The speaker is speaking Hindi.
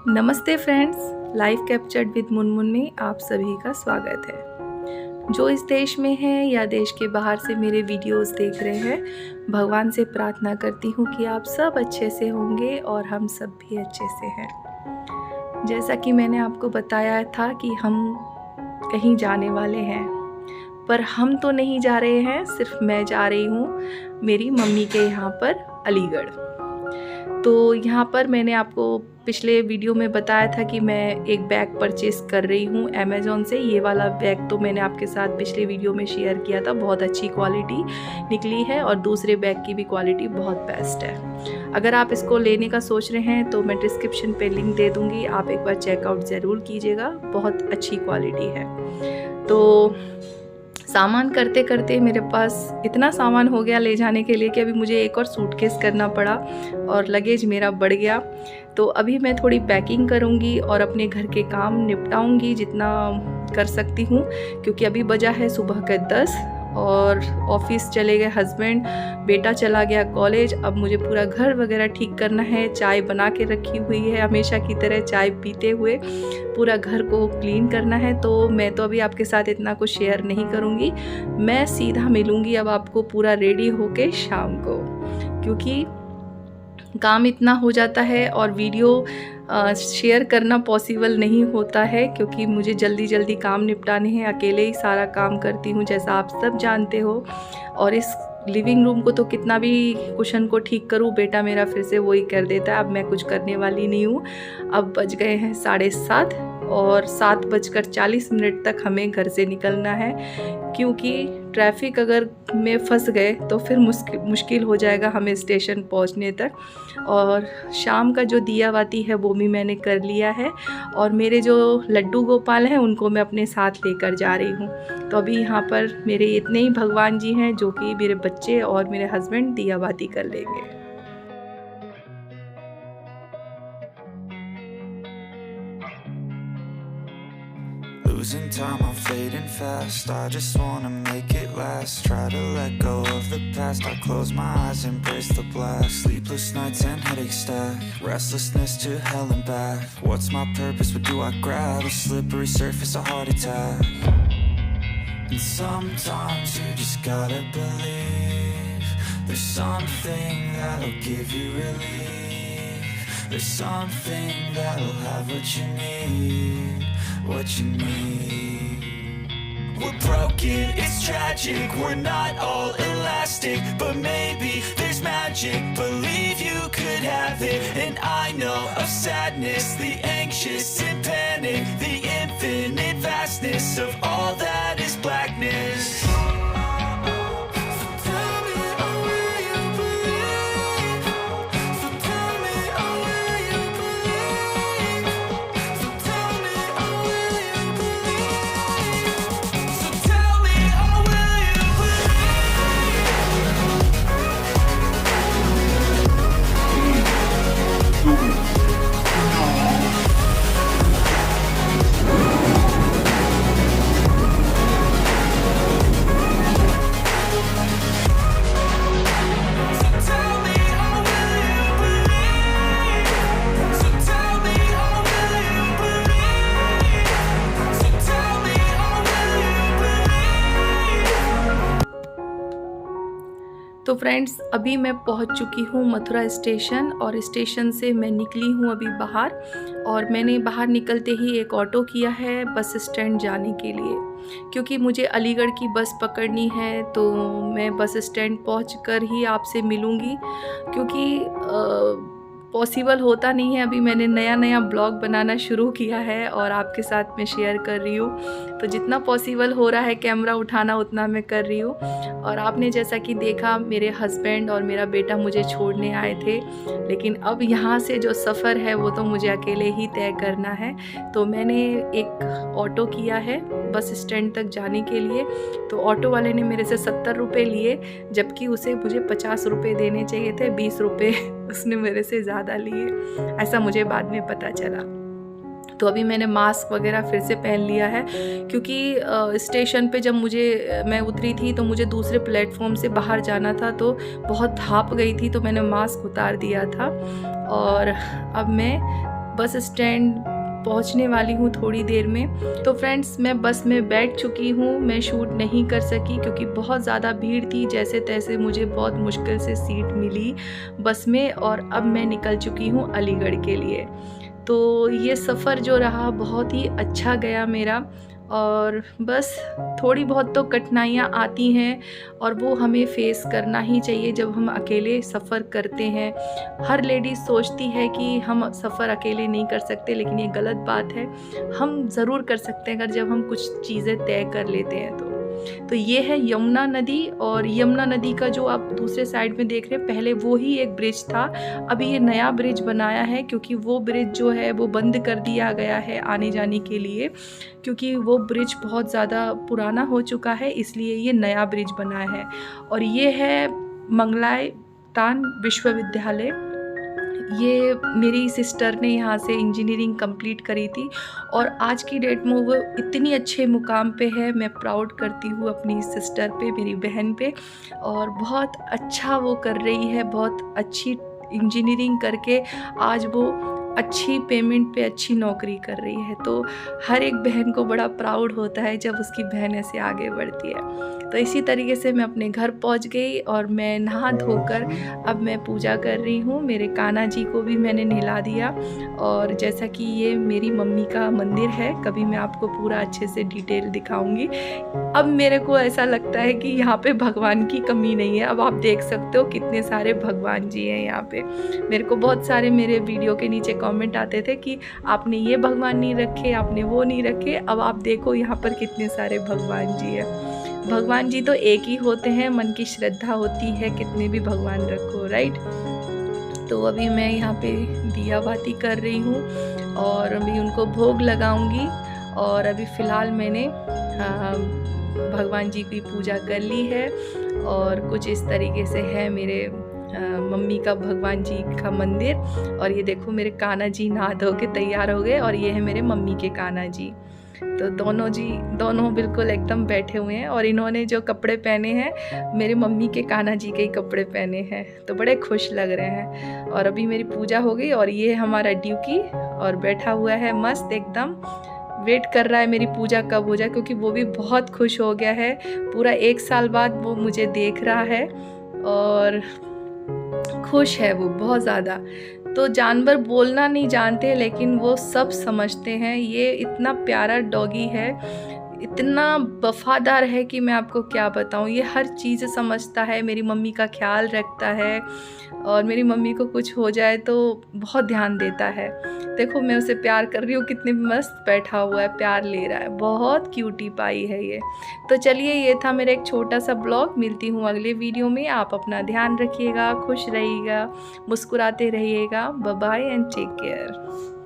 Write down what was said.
नमस्ते friends, life captured with Munmun में आप सभी का स्वागत है। जो इस देश में हैं या देश के बाहर से मेरे वीडियोस देख रहे हैं, भगवान से प्रार्थना करती हूँ कि आप सब अच्छे से होंगे और हम सब भी अच्छे से हैं। जैसा कि मैंने आपको बताया था कि हम कहीं जाने वाले हैं, पर हम तो नहीं जा रहे हैं, सिर्फ मैं जा रही हूँ मेरी मम्मी के यहाँ पर अलीगढ़। तो यहाँ पर मैंने आपको पिछले वीडियो में बताया था कि मैं एक बैग परचेस कर रही हूँ अमेज़ॉन से। ये वाला बैग तो मैंने आपके साथ पिछले वीडियो में शेयर किया था, बहुत अच्छी क्वालिटी निकली है और दूसरे बैग की भी क्वालिटी बहुत बेस्ट है। अगर आप इसको लेने का सोच रहे हैं तो मैं डिस्क्रिप्शन पे लिंक दे दूँगी, आप एक बार चेकआउट ज़रूर कीजिएगा, बहुत अच्छी क्वालिटी है। तो सामान करते करते मेरे पास इतना सामान हो गया ले जाने के लिए कि अभी मुझे एक और सूटकेस करना पड़ा और लगेज मेरा बढ़ गया। तो अभी मैं थोड़ी पैकिंग करूँगी और अपने घर के काम निपटाऊँगी जितना कर सकती हूँ, क्योंकि अभी बजा है सुबह के 10 और ऑफिस चले गए हस्बैंड, बेटा चला गया कॉलेज। अब मुझे पूरा घर वगैरह ठीक करना है, चाय बना के रखी हुई है हमेशा की तरह, चाय पीते हुए पूरा घर को क्लीन करना है। तो मैं तो अभी आपके साथ इतना कुछ शेयर नहीं करूँगी, मैं सीधा मिलूँगी अब आपको पूरा रेडी होके शाम को, क्योंकि काम इतना हो जाता है और वीडियो शेयर करना पॉसिबल नहीं होता है, क्योंकि मुझे जल्दी जल्दी काम निपटाने हैं। अकेले ही सारा काम करती हूँ जैसा आप सब जानते हो। और इस लिविंग रूम को तो कितना भी कुशन को ठीक करूँ, बेटा मेरा फिर से वही कर देता है। अब मैं कुछ करने वाली नहीं हूँ। अब बज गए हैं 7:30 और 7:40 तक हमें घर से निकलना है, क्योंकि ट्रैफिक अगर में फंस गए तो फिर मुश्किल हो जाएगा हमें स्टेशन पहुंचने तक। और शाम का जो दिया बाती है वो भी मैंने कर लिया है और मेरे जो लड्डू गोपाल हैं उनको मैं अपने साथ लेकर जा रही हूँ। तो अभी यहाँ पर मेरे इतने ही भगवान जी हैं जो कि मेरे बच्चे और मेरे हस्बैंड दिया बाती कर लेंगे। Losing time, I'm fading fast. I just wanna make it last. Try to let go of the past. I close my eyes, embrace the blast. Sleepless nights and headaches stack. Restlessness to hell and back. What's my purpose? What do I grab? A slippery surface, a heart attack. And sometimes you just gotta believe there's something that'll give you relief. There's something that'll have what you need. What you need. We're broken, it's tragic. We're not all elastic, but maybe there's magic. Believe you could have it. And I know of sadness, the anxious and panic, the infinite vastness of all that is blackness. तो फ्रेंड्स, अभी मैं पहुंच चुकी हूं मथुरा स्टेशन और स्टेशन से मैं निकली हूं अभी बाहर। और मैंने बाहर निकलते ही एक ऑटो किया है बस स्टैंड जाने के लिए, क्योंकि मुझे अलीगढ़ की बस पकड़नी है। तो मैं बस स्टैंड पहुंचकर ही आपसे मिलूँगी, क्योंकि पॉसिबल होता नहीं है। अभी मैंने नया ब्लॉग बनाना शुरू किया है और आपके साथ मैं शेयर कर रही हूँ, तो जितना पॉसिबल हो रहा है कैमरा उठाना उतना मैं कर रही हूँ। और आपने जैसा कि देखा, मेरे हस्बैंड और मेरा बेटा मुझे छोड़ने आए थे, लेकिन अब यहाँ से जो सफ़र है वो तो मुझे अकेले ही तय करना है। तो मैंने एक ऑटो किया है बस स्टैंड तक जाने के लिए। तो ऑटो वाले ने मेरे से 70 रुपये लिए, जबकि उसे मुझे 50 रुपये देने चाहिए थे, 20 रुपये उसने मेरे से ज़्यादा लिए, ऐसा मुझे बाद में पता चला। तो अभी मैंने मास्क वगैरह फिर से पहन लिया है, क्योंकि स्टेशन पे जब मैं उतरी थी तो मुझे दूसरे प्लेटफॉर्म से बाहर जाना था, तो बहुत हाँप गई थी, तो मैंने मास्क उतार दिया था। और अब मैं बस स्टैंड पहुंचने वाली हूँ थोड़ी देर में। तो फ्रेंड्स, मैं बस में बैठ चुकी हूँ। मैं शूट नहीं कर सकी क्योंकि बहुत ज़्यादा भीड़ थी। जैसे तैसे मुझे बहुत मुश्किल से सीट मिली बस में और अब मैं निकल चुकी हूँ अलीगढ़ के लिए। तो ये सफ़र जो रहा बहुत ही अच्छा गया मेरा, और बस थोड़ी बहुत तो कठिनाइयाँ आती हैं और वो हमें फेस करना ही चाहिए जब हम अकेले सफ़र करते हैं। हर लेडीज़ सोचती है कि हम सफ़र अकेले नहीं कर सकते, लेकिन ये गलत बात है। हम ज़रूर कर सकते हैं अगर जब हम कुछ चीज़ें तय कर लेते हैं तो ये है यमुना नदी, और यमुना नदी का जो आप दूसरे साइड में देख रहे हैं, पहले वो ही एक ब्रिज था। अभी ये नया ब्रिज बनाया है क्योंकि वो ब्रिज जो है वो बंद कर दिया गया है आने जाने के लिए, क्योंकि वो ब्रिज बहुत ज़्यादा पुराना हो चुका है, इसलिए ये नया ब्रिज बना है। और ये है मंगलायतान विश्वविद्यालय। ये मेरी सिस्टर ने यहाँ से इंजीनियरिंग कंप्लीट करी थी और आज की डेट में वो इतनी अच्छे मुकाम पे है। मैं प्राउड करती हूँ अपनी सिस्टर पे, मेरी बहन पे, और बहुत अच्छा वो कर रही है। बहुत अच्छी इंजीनियरिंग करके आज वो अच्छी पेमेंट पे अच्छी नौकरी कर रही है। तो हर एक बहन को बड़ा प्राउड होता है जब उसकी बहन ऐसे आगे बढ़ती है। तो इसी तरीके से मैं अपने घर पहुंच गई और मैं नहा धोकर अब मैं पूजा कर रही हूँ। मेरे कान्हा जी को भी मैंने नहला दिया, और जैसा कि ये मेरी मम्मी का मंदिर है, कभी मैं आपको पूरा अच्छे से डिटेल दिखाऊंगी। अब मेरे को ऐसा लगता है कि यहाँ पे भगवान की कमी नहीं है। अब आप देख सकते हो कितने सारे भगवान जी हैं यहाँ पे। मेरे को बहुत सारे मेरे वीडियो के नीचे कमेंट आते थे कि आपने ये भगवान नहीं रखे, आपने वो नहीं रखे। अब आप देखो यहाँ पर कितने सारे भगवान जी हैं। भगवान जी तो एक ही होते हैं, मन की श्रद्धा होती है, कितने भी भगवान रखो, राइट। तो अभी मैं यहाँ पे दिया बाती कर रही हूँ और अभी उनको भोग लगाऊंगी। और अभी फ़िलहाल मैंने भगवान जी की पूजा कर ली है, और कुछ इस तरीके से है मेरे मम्मी का भगवान जी का मंदिर। और ये देखो मेरे कान्हा जी नहा धो के तैयार हो गए, और ये है मेरे मम्मी के कान्हा जी। तो दोनों बिल्कुल एकदम बैठे हुए हैं, और इन्होंने जो कपड़े पहने हैं मेरे मम्मी के कान्हा जी के ही कपड़े पहने हैं, तो बड़े खुश लग रहे हैं। और अभी मेरी पूजा हो गई, और ये हमारा ड्यूकी और बैठा हुआ है मस्त एकदम, वेट कर रहा है मेरी पूजा कब हो जाए, क्योंकि वो भी बहुत खुश हो गया है। पूरा 1 साल बाद वो मुझे देख रहा है और खुश है वो बहुत ज़्यादा। तो जानवर बोलना नहीं जानते, लेकिन वो सब समझते हैं। ये इतना प्यारा डॉगी है, इतना वफादार है कि मैं आपको क्या बताऊं। ये हर चीज़ समझता है, मेरी मम्मी का ख्याल रखता है, और मेरी मम्मी को कुछ हो जाए तो बहुत ध्यान देता है। देखो मैं उसे प्यार कर रही हूँ, कितने मस्त बैठा हुआ है, प्यार ले रहा है, बहुत क्यूटी पाई है ये। तो चलिए, ये था मेरा एक छोटा सा ब्लॉग। मिलती हूँ अगले वीडियो में। आप अपना ध्यान रखिएगा, खुश रहिएगा, मुस्कुराते रहिएगा। Bye bye and take care.